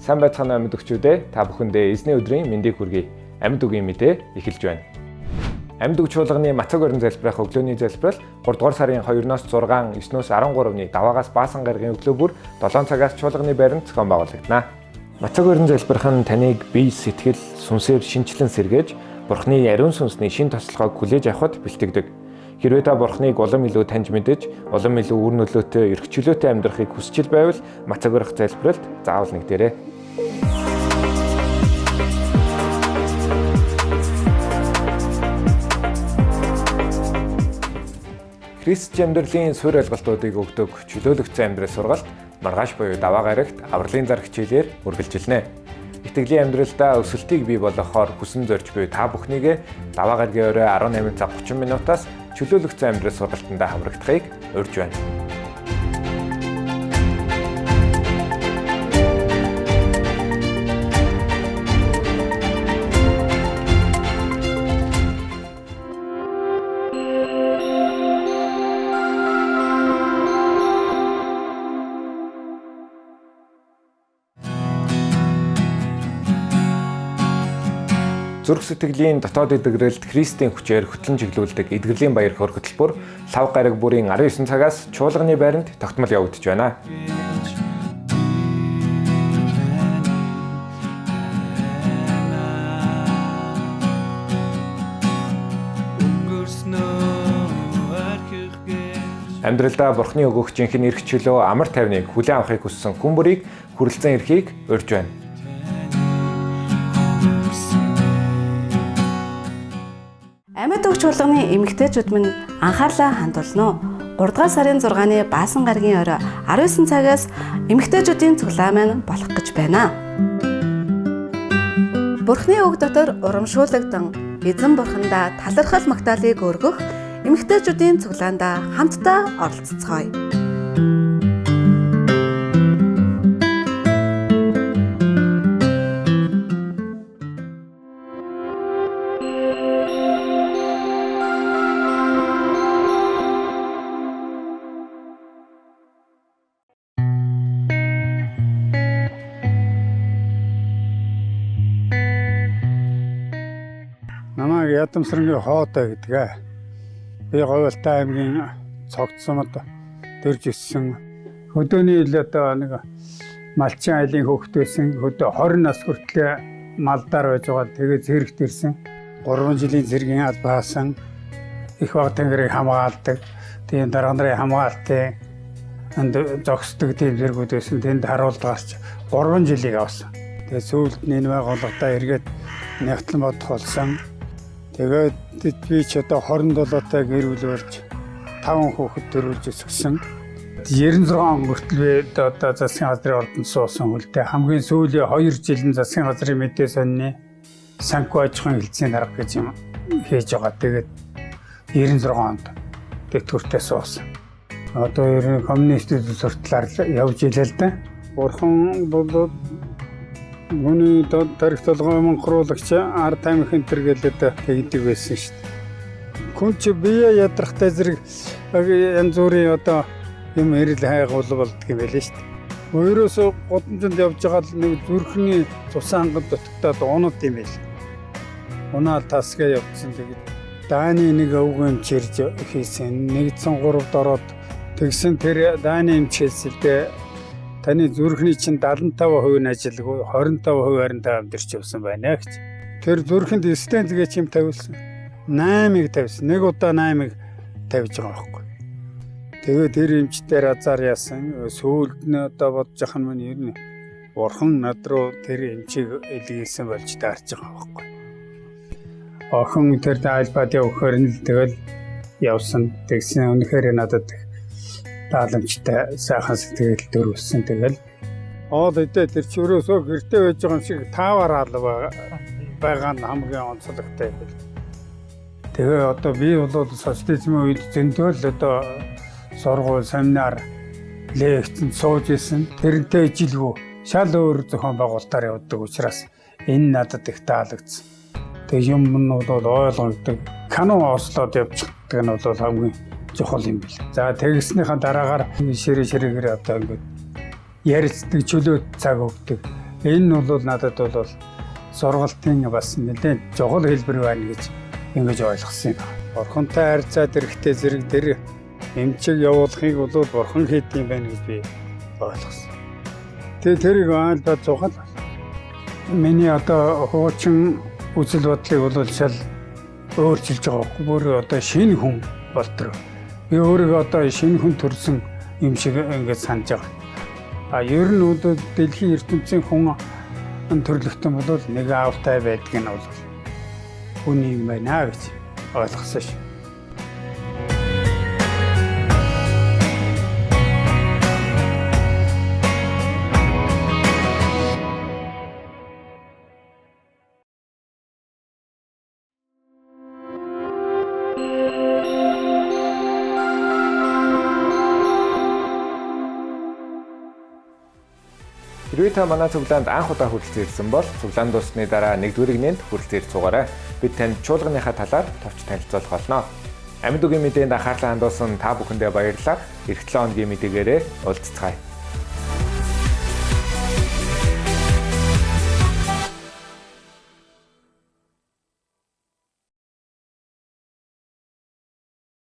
Сайн байцгаана амьд өгчүүдээ та бүхэндээ эзний өдрийн мэндийг хүргэе. Амьд үгийн мэдээ эхэлж байна. Амьд үг чуулганы Мацаг орон залбирах өглөөний залбирал 3 дугаар сарын 2-оос 6, 9-оос 13-ны даваагаас Баасан гарагийн өглөө бүр 7 цагаас чуулганы байранд зохион байгуулагдана. Мацаг орон залбирах нь таныг бие сэтгэл сүнсээр шинчлэн сэргээж Бурхны ариун сүнсний шин тослогоог хүлээж авахд бэлтгэдэг. Хэрвээ та Бурхныг улам илүү таньж мэдэж, улам илүү үр нөлөөтэй, эрх чөлөөтэй амьдрахыг хүсч байвал Мацаг орох залбиралд заавал нэгдээрэй. Христчийн амьдралын суурь ойлголтуудыг өгдөг чөлөөлөгцсөн амьдрал сургалт маргааш буюу даваа гарагт авралын зар хичээлээр үргэлжилнэ. Итгэлийн амьдралдаа өсөлтийг бий болгохоор хүсэн зорж буй та бүхнийгээ даваа гарагийн орой 18 цаг 30 минутаас чөлөөлөгцсөн амьдрал сургалтанд хамрагдахыг урьж байна. Зүрх сэтгэлийн дотоод эдгэрэлд Христийн хүчээр хөтлөн чиглүүлдэг эдгэрлийн баяр хөөр хөтөлбөр лав гараг бүрийн 19 цагаас чуулганы байранд тогтмол явагдаж байна. Амьдралдаа Бурхны өгөх жинхэнэ эрх чөлөө амар тайвныг хүлээн авахыг хүссэн хүн бүрийг хүрэлцэн эрхийг урьж байна. Амьд үг чуулганы эмэгтэйчүүд минь анхаарлаа хандуулно. 3 дугаар сарын 6-ны Баасан гарагийн орой 19 цагаас эмэгтэйчүүдийн цуглаан маань болох гэж байна. Бурхны үг дотор урамшуулгдан эзэн бурхандаа талархал магтаалыг өргөх эмэгтэйчүүдийн цуглаандаа хамтдаа оролцоцгоё. Намайг Ядамсрангийн хоотой гэдэг. Би Говьалтай аймгийн цогцсомод төрж өссөн. Хөдөөний ил одоо нэг малчин айлын хөвгт байсан. Хөдөө 20 нас хүртэл малдаар байж байгаа. Тэгээ зэрэгт ирсэн. 3 жилийн зэргийн албаасан. Их баг тэнгэрийг хамгаалдаг. Тийм дарга нарын хамгаалтын энд зогсдог тийм зэргүүд байсан. Тэнд харуулдагаас 3 жилийг авсан. Тэгээ сүүлд нь энэ байгууллагатаа эргээд нэгтлэн бодох болсон. Тэгээд би ч одоо 27-тай гэр бүл болж 5 хүүхэд төрүүлж өсгсөн. 96 он хүртэл би одоо засгийн газрын ордонд суусан хүлтэй. Хамгийн сүүлийн 2 жилийн засгийн газрын мэдээ сонины санхүү аж ахуйн хэлтсийн дарга гэж юм хийж байгаа. Тэгээд 96 онд тэтгэвртээ суусан. Одоо ер нь коммунистүүд сурталаар явж илээ л да. Бурхан бол Хүний тарих толгой монхруулагч ард тамхи энтер гэлээд хийдэг байсан шүү дээ. Хүн чи бие ядрахтай зэрэг янз бүрийн одоо юм эрэл хайгуул болдго юм байлээ шүү дээ. Өөрөөсөө годамжинд явж байгаа л нэг зүрхний цусан хангад дутагдаад унаад юм байл. Унаад тасгээ явцсан тэгээд дааны нэг өвгөн чирж хийсэн. Нэгдсэн 3-д ороод тэгсэн тэр дааны эмчээсэлдээ таны зүрхний чинь 75% нь ажилгүй 25% харинтай амьдэрч явсан байна гэж. Тэр зүрхэнд стенд гэж юм тавьсан. 8-ыг тавьсан. Нэг удаа 8-ыг тавьж байгаа байхгүй. Тэгээд тэр эмчтэр азар яасан. Сүүлд нь одоо бодож ахын мань ер нь Бурхан над руу тэр эмчийг илгээсэн болж таарч байгаа байхгүй. Охин тэр айлбад явахаар нь тэгэл явсан. Тэгсэн үнэхээр надад тааламжтай сайхан сэтгэл төрүүлсэн. Тэгэл оол өдөө тэр чөрөөсөө гэртээ байж байгаа юм шиг таавар байгаа нь хамгийн онцлогтой юм. Тэгээ одоо би бол социализмын үед зөндөл одоо сургууль, семинар, лекцэнд сууж исэн. Тэрнтэй ижилгүй шал өөр зохион байгуулалтаар явдаг учраас энэ надад их таалагдсан. Тэгээ юм нь бол ойлгогддог. Канон ослоод явчихдаг нь бол хамгийн чухал юм бил. За тэгснийхаа дараагаар ширээ ширээгээр одоо ингээд ярилцдаг чөлөө цаг өгдөг. Энэ нь бол надад бол сургалтын бас нэлээд жогол хэлбэр байна гэж ингэж ойлгосон юм. Бурхантай харьцаад эрэхтэй зэрэг дээр эмчиг явуулахыг бол бурхан хийдэм байх гэж би ойлгосон. Тэгээ тэрийг айлда зугал. Миний одоо хуучин үзэл бодлыг бол шал өөрчилж байгаа байхгүй. Бүр одоо шинэ хүн болтор. Би өөрийгөө одоо шинэ хүн төрсөн юм шиг ингэж санаж байгаа. Ер нь бол дэлхийн ертөнцийн хүн төрлөختөн бол нэг аавтай байдаг нь бол хүний юм байна гэж ойлгосон шүү. Хэрвээ та манай цуглаанд анх удаа хүрэлцэн ирсэн бол цуглаан дуусны дараа 1-р игнэнд хүрэлцэн ирж суугаарай. Бид танд чуулганыхаа талаар товч танилцуулах болно. Амьд үгийн мэдээнд анхаарлаа хандуулсан та бүхэндээ баярлалаа. Эх 7 хоногийн мэдээгээрээ уулзцгаая.